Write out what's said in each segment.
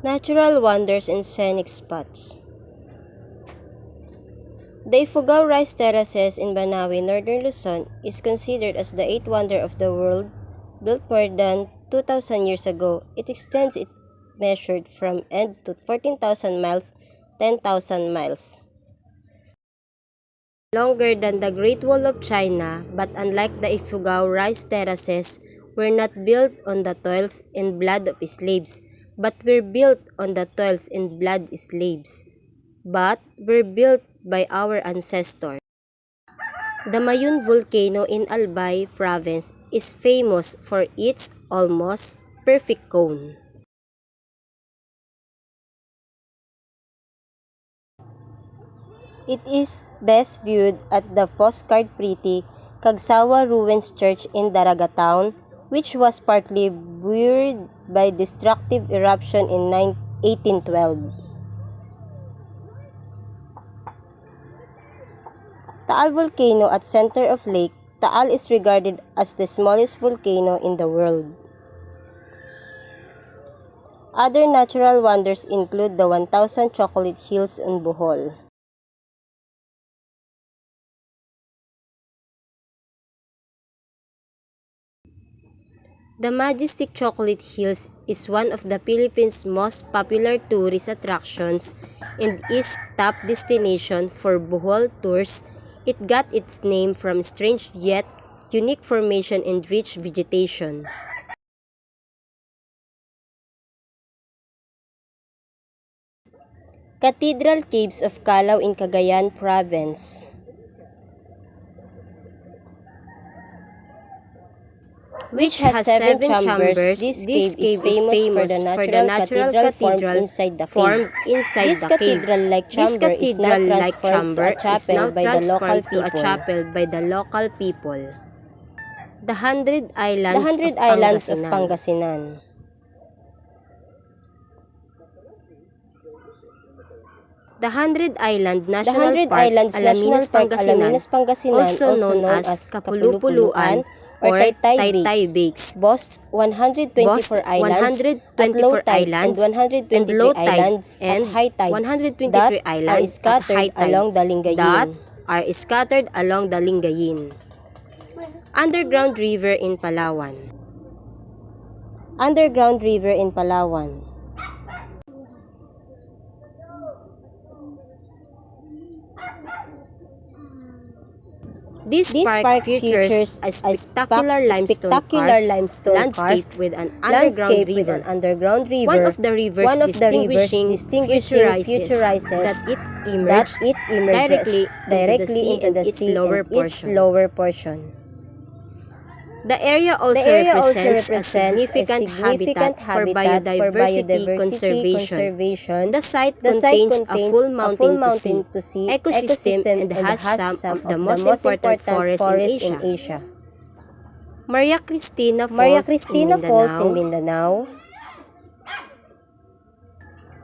Natural wonders and scenic spots. The Ifugao Rice Terraces in Banawe, northern Luzon, is considered as the eighth wonder of the world, built more than 2,000 years ago. It extends it measured from end to 14,000 miles, 10,000 miles. Longer than the Great Wall of China, but unlike the Ifugao Rice Terraces, were not built on the toils and blood of slaves, but were built on the toils and blood slaves, but were built by our ancestors. The Mayun volcano in Albay province is famous for its almost perfect cone. It is best viewed at the postcard pretty Kagsawa Ruins Church in Daraga Town, which was partly buried by destructive eruption in 1812. Taal Volcano at center of lake, Taal is regarded as the smallest volcano in the world. Other natural wonders include the 1,000 Chocolate Hills in Bohol. The majestic Chocolate Hills is one of the Philippines' most popular tourist attractions and is top destination for Bohol tours. It got its name from strange yet unique formation and rich vegetation. Cathedral Caves of Calao in Cagayan Province. Which has seven chambers. This cave is famous for the natural cathedral formed inside the cave. This cathedral-like chamber is now transformed to a chapel by the local people. The 100 Islands of Pangasinan. The 100 Island National Park, Alaminos, Pangasinan, also known as Kapulupuluan or Taytay Bakes, boasts 124 islands at low tide and 123 islands at high tide that are scattered along the Lingayen. Underground River in Palawan. Underground River in Palawan. This park features a spectacular limestone landscape with an underground river. One of the rivers distinguishing featurizes that it emerges directly into the sea in its lower portion. The area also represents a significant habitat for biodiversity conservation. The site contains a full mountain to sea ecosystem and has some of the most important forests in Asia. Maria Cristina Falls in Mindanao.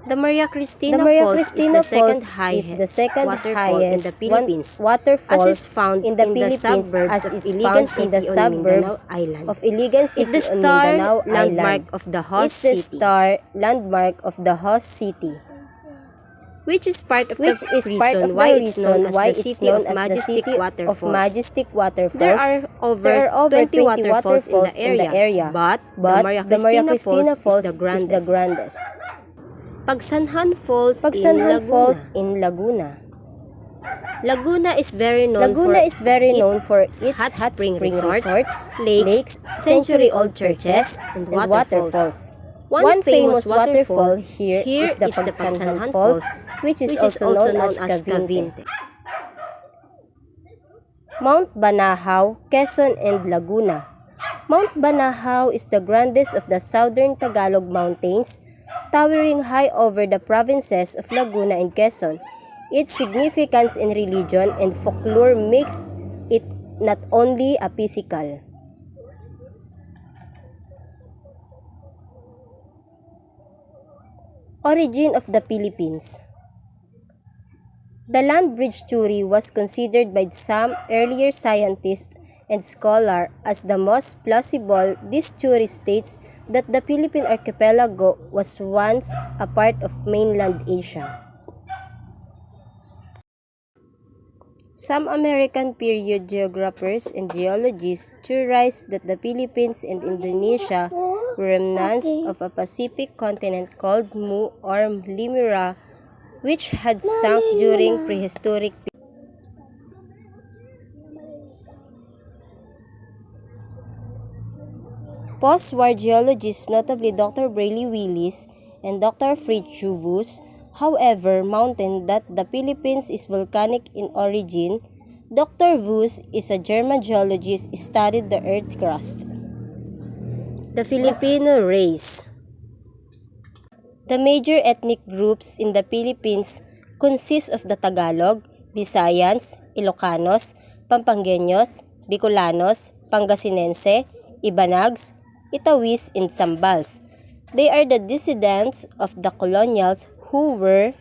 The Maria Cristina Falls is the second highest waterfall in the Philippines, as is found in the suburbs of Iligan City on Mindanao Island. It is the star landmark of the host city. Which is part of the reason why it's known as the city of majestic waterfalls. There are over 20 waterfalls in the area, but the Maria Cristina Falls is the grandest. Pagsanhan Falls in Laguna. Laguna is very known for its hot spring resorts, lakes, century-old churches, and waterfalls. One famous waterfall here is the Pagsanhan Falls, which is also known as Cavite. Mount Banahaw, Quezon and Laguna. Mount Banahaw is the grandest of the southern Tagalog mountains, towering high over the provinces of Laguna and Quezon. Its significance in religion and folklore makes it not only a physical. Origin of the Philippines. The land bridge theory was considered by some earlier scientists and scholars as the most plausible. This theory states that the Philippine archipelago was once a part of mainland Asia. Some American period geographers and geologists theorize that the Philippines and Indonesia were remnants of a Pacific continent called Mu or Limura, which had sunk during prehistoric periods. Post-war geologists, notably Dr. Brayley Willis and Dr. Fritz Juvus, however, maintain that the Philippines is volcanic in origin. Dr. Vus is a German geologist who studied the earth crust. The Filipino race. The major ethnic groups in the Philippines consist of the Tagalog, Visayans, Ilocanos, Pampangueños, Bicolanos, Pangasinense, Ibanags, Itawis, and Sambals. They are the descendants of the colonials who were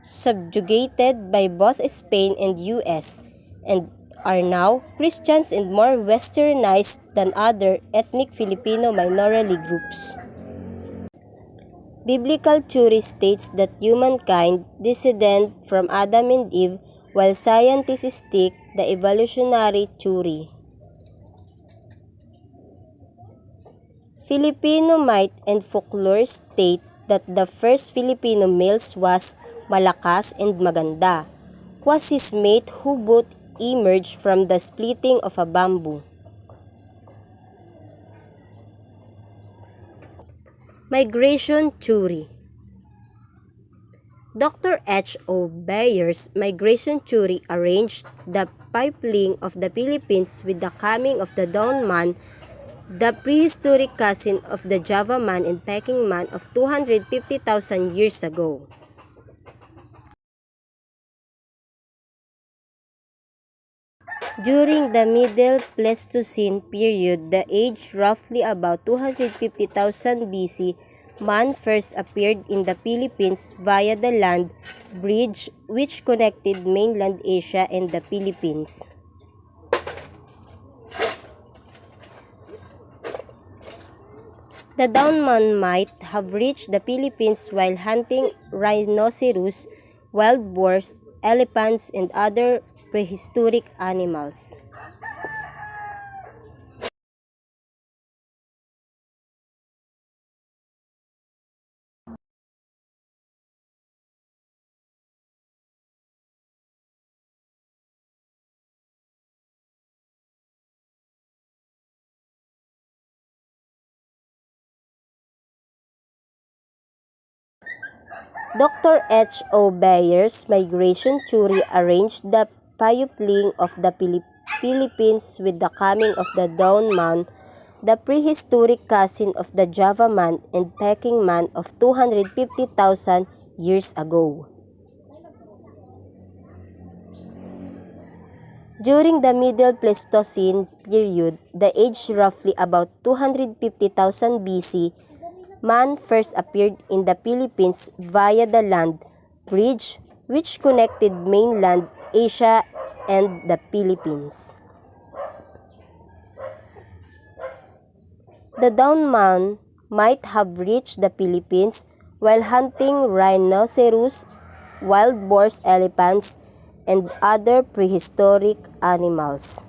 subjugated by both Spain and US and are now Christians and more westernized than other ethnic Filipino minority groups. Biblical theory states that humankind descended from Adam and Eve, while scientists take the evolutionary theory. Filipino myth and folklore state that the first Filipino males was malakas and maganda, was his mate who both emerged from the splitting of a bamboo. Migration theory. Dr. H. O. Bayer's migration theory arranged the pipeline of the Philippines with the coming of the Dawn Man, the prehistoric cousin of the Java man and Peking man of 250,000 years ago. During the Middle Pleistocene period, the age roughly about 250,000 BC, man first appeared in the Philippines via the land bridge which connected mainland Asia and the Philippines. The Dawn Man might have reached the Philippines while hunting rhinoceros, wild boars, elephants, and other prehistoric animals. Dr. H. O. Bayer's migration theory arranged the pipeline of the Philippines with the coming of the Dawn Man, the prehistoric cousin of the Java man and Peking man of 250,000 years ago. During the Middle Pleistocene period, the age roughly about 250,000 BC, man first appeared in the Philippines via the land bridge which connected mainland Asia and the Philippines. The Dawn Man might have reached the Philippines while hunting rhinoceros, wild boars, elephants, and other prehistoric animals.